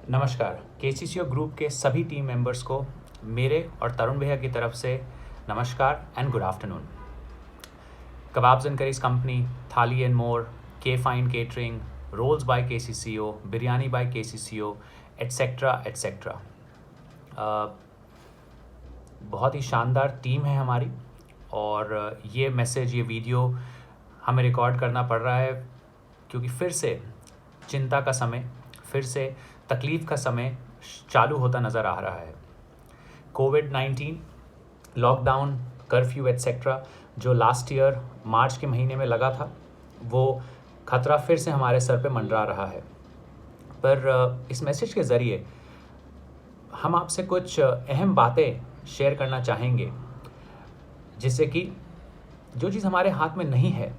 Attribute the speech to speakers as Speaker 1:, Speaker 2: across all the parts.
Speaker 1: नमस्कार। केसीसीओ ग्रुप के सभी टीम मेंबर्स को मेरे और तरुण भैया की तरफ से नमस्कार and good afternoon. Kebabs and curries company, thali and more, K fine catering, rolls by KCCO, biryani by KCCO, etcetera etcetera. बहुत ही शानदार टीम है हमारी और ये मैसेज, ये वीडियो हमें रिकॉर्ड करना पड़ रहा है क्योंकि फिर से चिंता का समय, फिर से तकलीफ़ का समय चालू होता नज़र आ रहा है। कोविड-19, लॉकडाउन, कर्फ्यू एट्सेट्रा जो लास्ट ईयर मार्च के महीने में लगा था, वो खतरा फिर से हमारे सर पे मंडरा रहा है। पर इस मैसेज के ज़रिए हम आपसे कुछ अहम बातें शेयर करना चाहेंगे, जिससे कि जो चीज़ हमारे हाथ में नहीं है,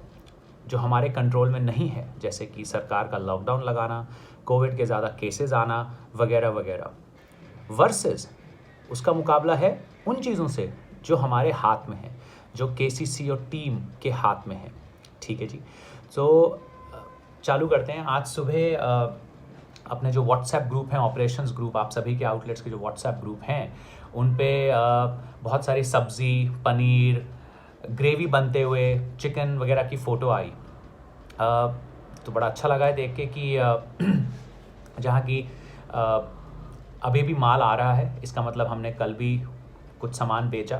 Speaker 1: जो हमारे कंट्रोल में नहीं है, जैसे कि सरकार का लॉकडाउन लगाना, कोविड के ज़्यादा केसेस आना वगैरह वगैरह, वर्सेस उसका मुकाबला है उन चीज़ों से जो हमारे हाथ में है, जो केसीसीओ टीम के हाथ में है। ठीक है जी। तो चालू करते हैं। आज सुबह अपने जो व्हाट्सएप ग्रुप हैं, ऑपरेशंस ग्रुप, आप सभी के आउटलेट्स के जो व्हाट्सएप ग्रुप हैं, उन पे बहुत सारी सब्ज़ी, पनीर, ग्रेवी बनते हुए, चिकन वगैरह की फ़ोटो आई। तो बड़ा अच्छा लगा है देख के कि जहाँ की अभी भी माल आ रहा है। इसका मतलब हमने कल भी कुछ सामान बेचा,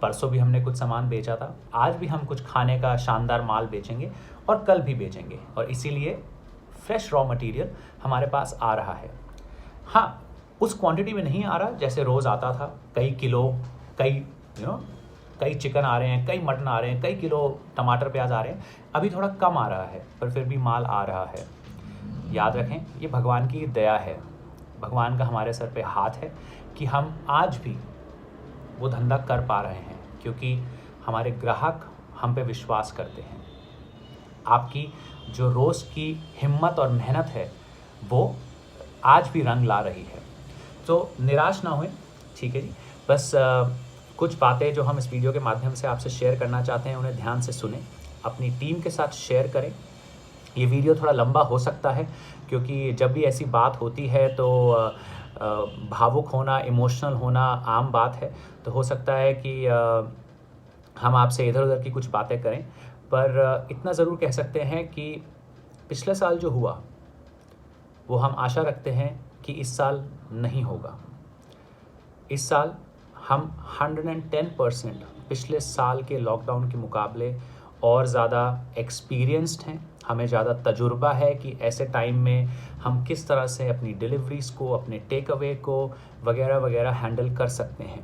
Speaker 1: परसों भी हमने कुछ सामान बेचा था, आज भी हम कुछ खाने का शानदार माल बेचेंगे और कल भी बेचेंगे, और इसीलिए फ्रेश रॉ मटेरियल हमारे पास आ रहा है। हाँ, उस क्वांटिटी में नहीं आ रहा जैसे रोज़ आता था, कई किलो, कई चिकन आ रहे हैं, कई मटन आ रहे हैं, कई किलो टमाटर प्याज आ रहे हैं। अभी थोड़ा कम आ रहा है, पर फिर भी माल आ रहा है। याद रखें, ये भगवान की दया है, भगवान का हमारे सर पे हाथ है कि हम आज भी वो धंधा कर पा रहे हैं, क्योंकि हमारे ग्राहक हम पे विश्वास करते हैं। आपकी जो रोज़ की हिम्मत और मेहनत है, वो आज भी रंग ला रही है। तो निराश ना होएं, ठीक है जी। बस कुछ बातें जो हम इस वीडियो के माध्यम से आपसे शेयर करना चाहते हैं, उन्हें ध्यान से सुनें, अपनी टीम के साथ शेयर करें। ये वीडियो थोड़ा लंबा हो सकता है, क्योंकि जब भी ऐसी बात होती है तो भावुक होना, इमोशनल होना आम बात है। तो हो सकता है कि हम आपसे इधर उधर की कुछ बातें करें, पर इतना ज़रूर कह सकते हैं कि पिछले साल जो हुआ, वो हम आशा रखते हैं कि इस साल नहीं होगा। इस साल हम 110% पिछले साल के लॉकडाउन के मुकाबले और ज़्यादा एक्सपीरियंस्ड हैं। हमें ज़्यादा तजुर्बा है कि ऐसे टाइम में हम किस तरह से अपनी डिलीवरीज़ को, अपने टेक अवे को वगैरह वगैरह हैंडल कर सकते हैं।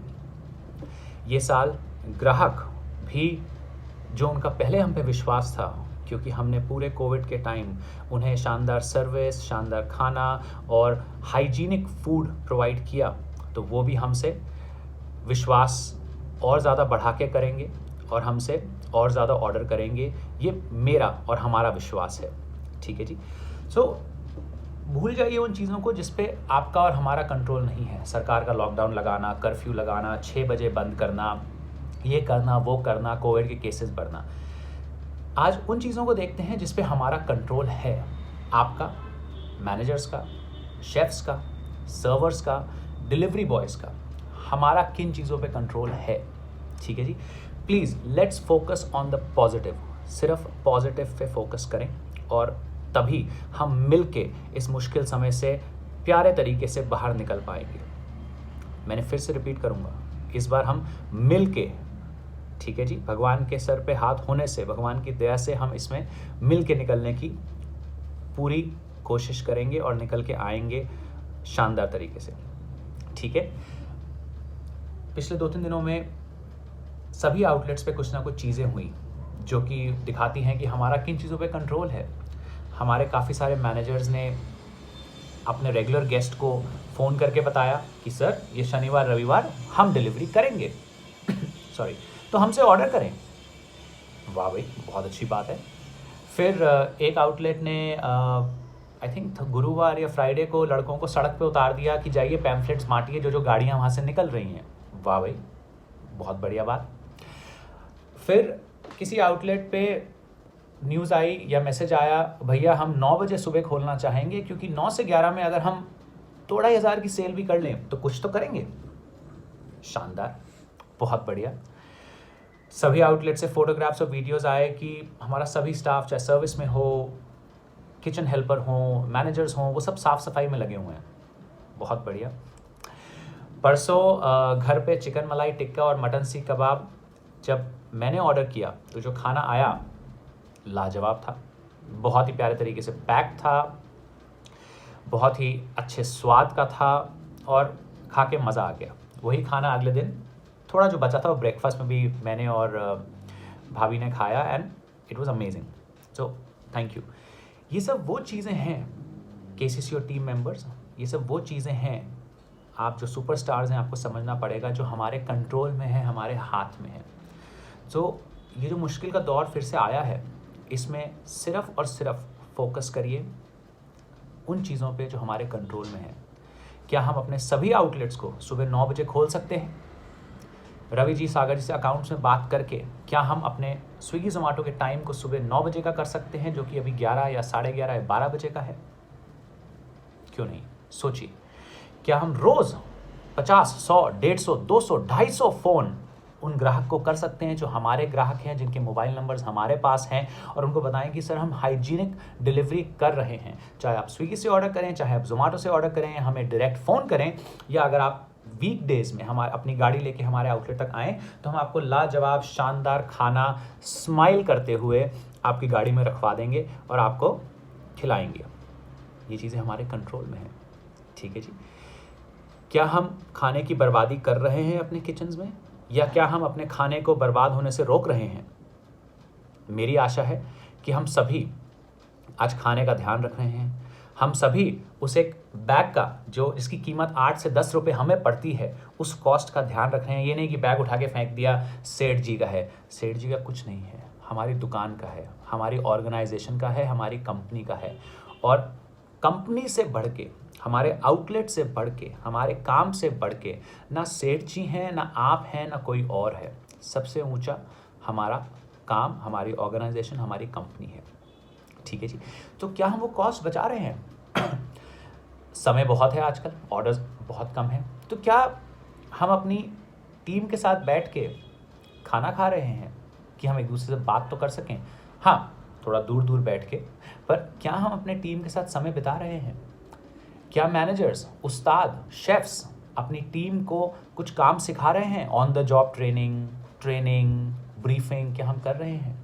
Speaker 1: ये साल ग्राहक भी, जो उनका पहले हम पे विश्वास था, क्योंकि हमने पूरे कोविड के टाइम उन्हें शानदार सर्विस, शानदार खाना और हाइजीनिक फूड प्रोवाइड किया, तो वो भी हमसे विश्वास और ज़्यादा बढ़ा के करेंगे और हमसे और ज़्यादा ऑर्डर करेंगे। ये मेरा और हमारा विश्वास है। ठीक है जी। सो भूल जाइए उन चीज़ों को जिस पे आपका और हमारा कंट्रोल नहीं है। सरकार का लॉकडाउन लगाना, कर्फ्यू लगाना, 6 बजे बंद करना, ये करना, वो करना, कोविड के केसेस बढ़ना। आज उन चीज़ों को देखते हैं जिस पे हमारा कंट्रोल है। आपका, मैनेजर्स का, शेफ्स का, सर्वर्स का, डिलीवरी बॉयज़ का, हमारा किन चीज़ों पे कंट्रोल है। ठीक है जी। Please let's focus on the positive. सिर्फ पॉजिटिव पे फोकस करें और तभी हम मिल के इस मुश्किल समय से प्यारे तरीके से बाहर निकल पाएंगे। मैंने फिर से रिपीट करूँगा, इस बार हम मिल के, ठीक है जी, भगवान के सर पे हाथ होने से, भगवान की दया से हम इसमें मिल के निकलने की पूरी कोशिश करेंगे और निकल के आएंगे शानदार तरीके से। ठीक है। पिछले 2-3 दिनों में सभी आउटलेट्स पे कुछ ना कुछ चीज़ें हुई जो कि दिखाती हैं कि हमारा किन चीज़ों पे कंट्रोल है। हमारे काफ़ी सारे मैनेजर्स ने अपने रेगुलर गेस्ट को फ़ोन करके बताया कि सर, ये शनिवार रविवार हम डिलीवरी करेंगे सॉरी, तो हमसे ऑर्डर करें। वाह भाई, बहुत अच्छी बात है। फिर एक आउटलेट ने आई थिंक गुरुवार या फ्राइडे को लड़कों को सड़क पे उतार दिया कि जाइए पैम्फलेट्स बांटिए जो जो गाड़ियाँ वहाँ से निकल रही हैं। वाह भाई, बहुत बढ़िया बात। फिर किसी आउटलेट पे न्यूज़ आई या मैसेज आया, भैया हम 9 बजे सुबह खोलना चाहेंगे, क्योंकि 9 से 11 में अगर हम थोड़ा 1000 की सेल भी कर लें तो कुछ तो करेंगे। शानदार, बहुत बढ़िया। सभी आउटलेट से फोटोग्राफ्स और वीडियोस आए कि हमारा सभी स्टाफ, चाहे सर्विस में हो, किचन हेल्पर हो, मैनेजर्स हों, वो सब साफ़ सफाई में लगे हुए हैं। बहुत बढ़िया। परसों घर पे चिकन मलाई टिक्का और मटन सीख कबाब जब मैंने ऑर्डर किया तो जो खाना आया लाजवाब था, बहुत ही प्यारे तरीके से पैक था, बहुत ही अच्छे स्वाद का था और खा के मज़ा आ गया। वही खाना अगले दिन थोड़ा जो बचा था वो ब्रेकफास्ट में भी मैंने और भाभी ने खाया and it was amazing. So thank you. ये सब वो चीज़ें हैं केसीसी और टीम मेंबर्स, ये सब वो चीज़ें हैं, आप जो सुपरस्टार्स हैं आपको समझना पड़ेगा, जो हमारे कंट्रोल में है, हमारे हाथ में है। तो ये जो मुश्किल का दौर फिर से आया है, इसमें सिर्फ़ और सिर्फ फोकस करिए उन चीज़ों पे जो हमारे कंट्रोल में है। क्या हम अपने सभी आउटलेट्स को सुबह 9 बजे खोल सकते हैं? रवि जी, सागर जी से अकाउंट्स में बात करके क्या हम अपने स्विगी जोमेटो के टाइम को सुबह 9 बजे का कर सकते हैं, जो कि अभी 11 या 11:30 या 12 बजे का है? क्यों नहीं, सोचिए। क्या हम रोज़ 50, 100, 150, 200, 250 फ़ोन उन ग्राहक को कर सकते हैं जो हमारे ग्राहक हैं, जिनके मोबाइल नंबर्स हमारे पास हैं, और उनको बताएं कि सर हम हाइजीनिक डिलीवरी कर रहे हैं। चाहे आप स्विगी से ऑर्डर करें, चाहे आप जोमेटो से ऑर्डर करें, हमें डायरेक्ट फ़ोन करें, या अगर आप वीकडेज़ में हमारे अपनी गाड़ी लेके हमारे आउटलेट तक आएँ तो हम आपको लाजवाब शानदार खाना स्माइल करते हुए आपकी गाड़ी में रखवा देंगे और आपको खिलाएंगे। ये चीज़ें हमारे कंट्रोल में हैं। ठीक है जी। क्या हम खाने की बर्बादी कर रहे हैं अपने किचन्स में, या क्या हम अपने खाने को बर्बाद होने से रोक रहे हैं? मेरी आशा है कि हम सभी आज खाने का ध्यान रख रहे हैं। हम सभी उस एक बैग का जो इसकी कीमत 8 से 10 रुपये हमें पड़ती है, उस कॉस्ट का ध्यान रख रहे हैं। ये नहीं कि बैग उठा के फेंक दिया, सेठ जी का है। सेठ जी का कुछ नहीं है, हमारी दुकान का है, हमारी ऑर्गेनाइजेशन का है, हमारी कंपनी का है। और कंपनी से बढ़ के, हमारे आउटलेट से बढ़ के, हमारे काम से बढ़ के ना सेठ जी हैं, ना आप हैं, ना कोई और है। सबसे ऊंचा हमारा काम, हमारी ऑर्गेनाइजेशन, हमारी कंपनी है। ठीक है जी। तो क्या हम वो कॉस्ट बचा रहे हैं? समय बहुत है आजकल, ऑर्डर्स बहुत कम हैं, तो क्या हम अपनी टीम के साथ बैठ के खाना खा रहे हैं कि हम एक दूसरे से बात तो कर सकें? हाँ, थोड़ा दूर दूर बैठ के, पर क्या हम अपने टीम के साथ समय बिता रहे हैं? क्या मैनेजर्स, उस्ताद, शेफ्स अपनी टीम को कुछ काम सिखा रहे हैं? On the job training, briefing क्या हम कर रहे हैं?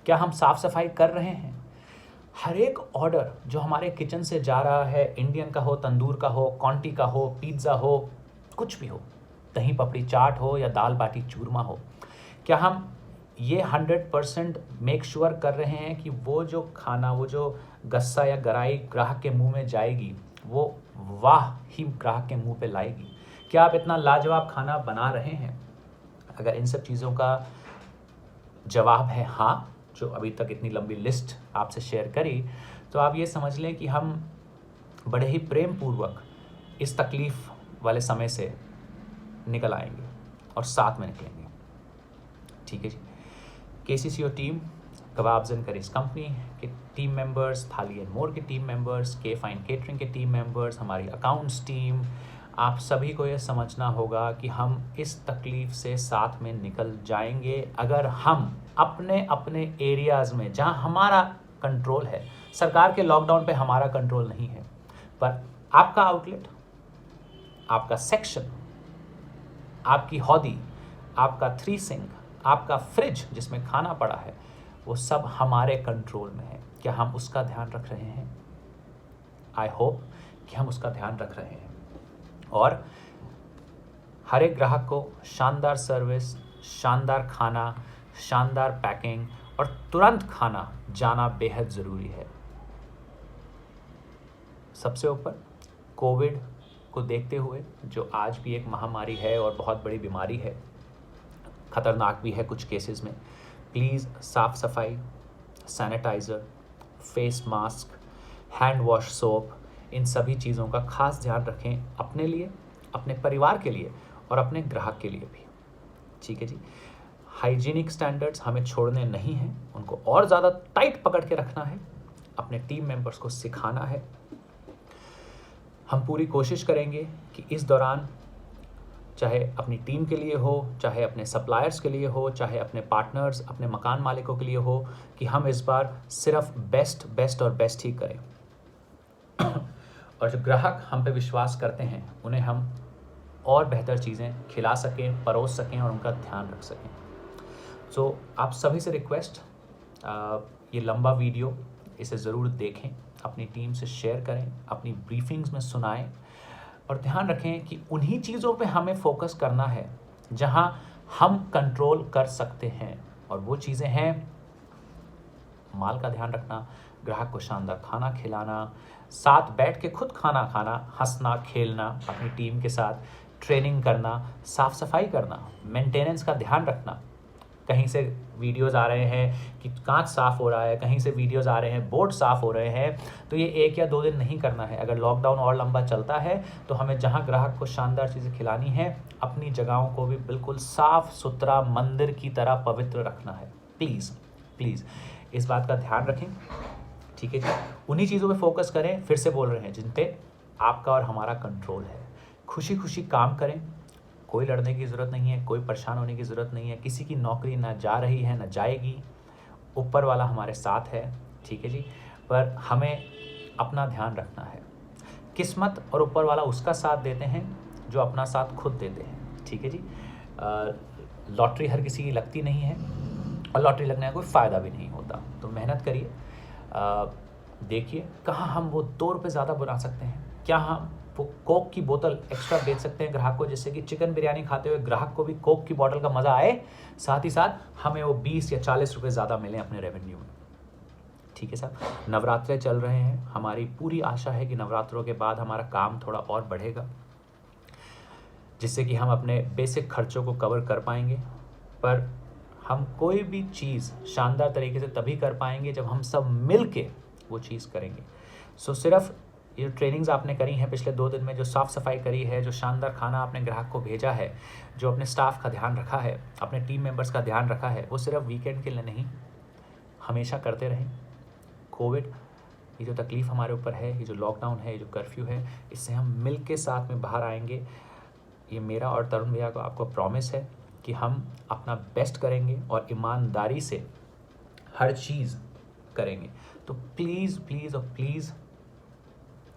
Speaker 1: क्या हम साफ़ सफाई कर रहे हैं? हर एक ऑर्डर जो हमारे किचन से जा रहा है, इंडियन का हो, तंदूर का हो, कॉन्टी का हो, पिज़्ज़ा हो, कुछ भी हो, दही पपड़ी चाट हो या दाल बाटी चूरमा हो, क्या हम ये 100% मेक श्योर कर रहे हैं कि वो जो खाना, वो जो गस्सा या गराई ग्राहक के मुंह में जाएगी, वो वाह ही ग्राहक के मुंह पे लाएगी? क्या आप इतना लाजवाब खाना बना रहे हैं? अगर इन सब चीज़ों का जवाब है हाँ, जो अभी तक इतनी लंबी लिस्ट आपसे शेयर करी, तो आप ये समझ लें कि हम बड़े ही प्रेम पूर्वक इस तकलीफ़ वाले समय से निकल आएंगे और साथ में निकलेंगे। ठीक है जी। केसीसी और team, kebabs and curries company के टीम मेंबर्स, थाली एंड मोर के टीम मेंबर्स, के फाइन केटरिंग के टीम मेंबर्स, हमारी अकाउंट्स टीम, आप सभी को ये समझना होगा कि हम इस तकलीफ़ से साथ में निकल जाएंगे अगर हम अपने अपने एरियाज़ में, जहां हमारा कंट्रोल है, सरकार के लॉकडाउन पे हमारा कंट्रोल नहीं है, पर आपका आउटलेट, आपका सेक्शन, आपकी हौदी, आपका 3 सिंक, आपका फ्रिज जिसमें खाना पड़ा है, वो सब हमारे कंट्रोल में है। क्या हम उसका ध्यान रख रहे हैं? आई होप कि हम उसका ध्यान रख रहे हैं और हर एक ग्राहक को शानदार सर्विस, शानदार खाना, शानदार पैकिंग और तुरंत खाना जाना बेहद ज़रूरी है। सबसे ऊपर कोविड को देखते हुए, जो आज भी एक महामारी है और बहुत बड़ी बीमारी है, ख़तरनाक भी है कुछ केसेस में, प्लीज़ साफ़ सफाई, sanitiser, face mask, hand wash soap, इन सभी चीज़ों का खास ध्यान रखें अपने लिए, अपने परिवार के लिए और अपने ग्राहक के लिए भी। ठीक है जी। हाइजीनिक स्टैंडर्ड्स हमें छोड़ने नहीं हैं, उनको और ज़्यादा टाइट पकड़ के रखना है, अपने टीम मेंबर्स को सिखाना है। हम पूरी कोशिश करेंगे कि इस दौरान, चाहे अपनी टीम के लिए हो, चाहे अपने सप्लायर्स के लिए हो, चाहे अपने पार्टनर्स, अपने मकान मालिकों के लिए हो, कि हम इस बार सिर्फ बेस्ट और बेस्ट ही करें। और जो ग्राहक हम पे विश्वास करते हैं उन्हें हम और बेहतर चीज़ें खिला सकें, परोस सकें और उनका ध्यान रख सकें। सो आप सभी से रिक्वेस्ट, ये लंबा वीडियो इसे ज़रूर देखें, अपनी टीम से शेयर करें, अपनी ब्रीफिंग्स में सुनाएं और ध्यान रखें कि उन्हीं चीज़ों पे हमें फोकस करना है जहां हम कंट्रोल कर सकते हैं। और वो चीज़ें हैं माल का ध्यान रखना, ग्राहक को शानदार खाना खिलाना, साथ बैठ के खुद खाना खाना, हंसना खेलना अपनी टीम के साथ, ट्रेनिंग करना, साफ सफाई करना, मेंटेनेंस का ध्यान रखना। कहीं से वीडियोस आ रहे हैं कि कांच साफ़ हो रहा है, कहीं से वीडियोस आ रहे हैं बोर्ड साफ़ हो रहे हैं, तो ये 1 या 2 दिन नहीं करना है। अगर लॉकडाउन और लंबा चलता है तो हमें जहां ग्राहक को शानदार चीज़ें खिलानी है, अपनी जगहों को भी बिल्कुल साफ़ सुथरा मंदिर की तरह पवित्र रखना है। प्लीज़ प्लीज़ इस बात का ध्यान रखें, ठीक है जी। उन्हीं चीज़ों पे फोकस करें, फिर से बोल रहे हैं, जिन पे आपका और हमारा कंट्रोल है। खुशी खुशी काम करें, कोई लड़ने की ज़रूरत नहीं है, कोई परेशान होने की ज़रूरत नहीं है, किसी की नौकरी ना जा रही है ना जाएगी, ऊपर वाला हमारे साथ है, ठीक है जी। पर हमें अपना ध्यान रखना है। किस्मत और ऊपर वाला उसका साथ देते हैं जो अपना साथ खुद देते हैं, ठीक है जी। लॉटरी हर किसी की लगती नहीं है और लॉटरी लगने का कोई फ़ायदा भी नहीं होता। तो मेहनत करिए, देखिए कहाँ हम वो 2 रुपये ज़्यादा बना सकते हैं, क्या हम वो कोक की बोतल एक्स्ट्रा बेच सकते हैं ग्राहक को, जिससे कि चिकन बिरयानी खाते हुए ग्राहक को भी कोक की बोतल का मज़ा आए, साथ ही साथ हमें वो 20 या 40 रुपये ज़्यादा मिले अपने रेवेन्यू में, ठीक है साहब। नवरात्रे चल रहे हैं, हमारी पूरी आशा है कि नवरात्रों के बाद हमारा काम थोड़ा और बढ़ेगा, जिससे कि हम अपने बेसिक खर्चों को कवर कर पाएंगे। पर हम कोई भी चीज़ शानदार तरीके से तभी कर पाएंगे जब हम सब मिल के वो चीज़ करेंगे। सो सिर्फ ये ट्रेनिंग्स आपने करी हैं पिछले 2 दिन में, जो साफ़ सफाई करी है, जो शानदार खाना आपने ग्राहक को भेजा है, जो अपने स्टाफ का ध्यान रखा है, अपने टीम मेंबर्स का ध्यान रखा है, वो सिर्फ वीकेंड के लिए नहीं, हमेशा करते रहें। कोविड, ये जो तकलीफ़ हमारे ऊपर है, ये जो लॉकडाउन है, ये जो कर्फ्यू है, इससे हम मिल के साथ में बाहर आएंगे। ये मेरा और तरुण भैया को आपको प्रॉमिस है कि हम अपना बेस्ट करेंगे और ईमानदारी से हर चीज़ करेंगे। तो प्लीज़ प्लीज़ और प्लीज़,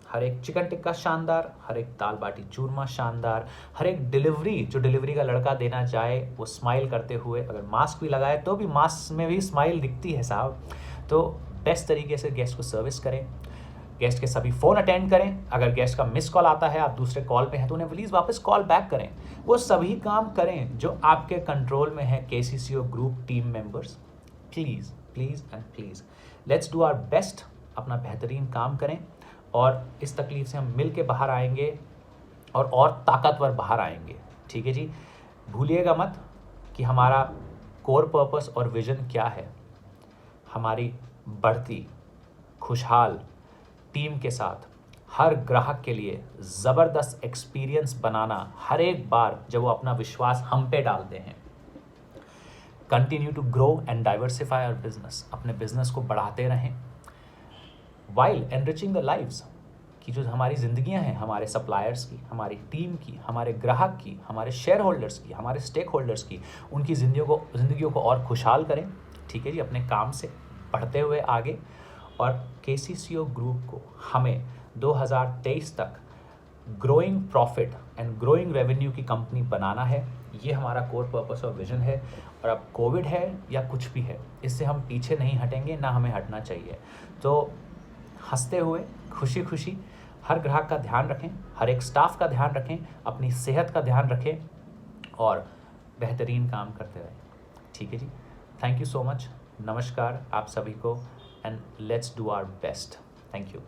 Speaker 1: हर एक चिकन टिक्का शानदार, हर एक दाल बाटी चूरमा शानदार, हर एक डिलीवरी जो डिलीवरी का लड़का देना चाहे वो स्माइल करते हुए, अगर मास्क भी लगाए तो भी मास्क में भी स्माइल दिखती है साहब। तो बेस्ट तरीके से गेस्ट को सर्विस करें, गेस्ट के सभी फ़ोन अटेंड करें। अगर गेस्ट का मिस कॉल आता है, आप दूसरे कॉल पे हैं, तो उन्हें प्लीज़ वापस कॉल बैक करें। वो सभी काम करें जो आपके कंट्रोल में है, KCCO group team members. Please please and please let's do our best, अपना बेहतरीन काम करें और इस तकलीफ़ से हम मिल के बाहर आएंगे और ताकतवर बाहर आएंगे, ठीक है जी। भूलिएगा मत कि हमारा कोर पर्पस और विज़न क्या है। हमारी बढ़ती खुशहाल टीम के साथ हर ग्राहक के लिए ज़बरदस्त एक्सपीरियंस बनाना, हर एक बार जब वो अपना विश्वास हम पे डालते हैं। Continue to grow and diversify our business, अपने बिजनेस को बढ़ाते रहें वाइल एनरिचिंग द लाइव्स, कि जो हमारी ज़िंदगियां हैं, हमारे सप्लायर्स की, हमारी टीम की, हमारे ग्राहक की, हमारे शेयर होल्डर्स की, हमारे स्टेक होल्डर्स की, उनकी ज़िंदगियों को और खुशहाल करें, ठीक है जी, अपने काम से बढ़ते हुए आगे। और KCCO ग्रुप को हमें 2023 तक growing profit and growing revenue की कंपनी बनाना है। ये हमारा कोर पर्पस और विजन है। और अब कोविड है या कुछ भी है, इससे हम पीछे नहीं हटेंगे, ना हमें हटना चाहिए। तो हंसते हुए खुशी खुशी हर ग्राहक का ध्यान रखें, हर एक स्टाफ का ध्यान रखें, अपनी सेहत का ध्यान रखें और बेहतरीन काम करते रहें, ठीक है जी। थैंक यू सो मच, नमस्कार आप सभी को, and let's do our best. Thank you.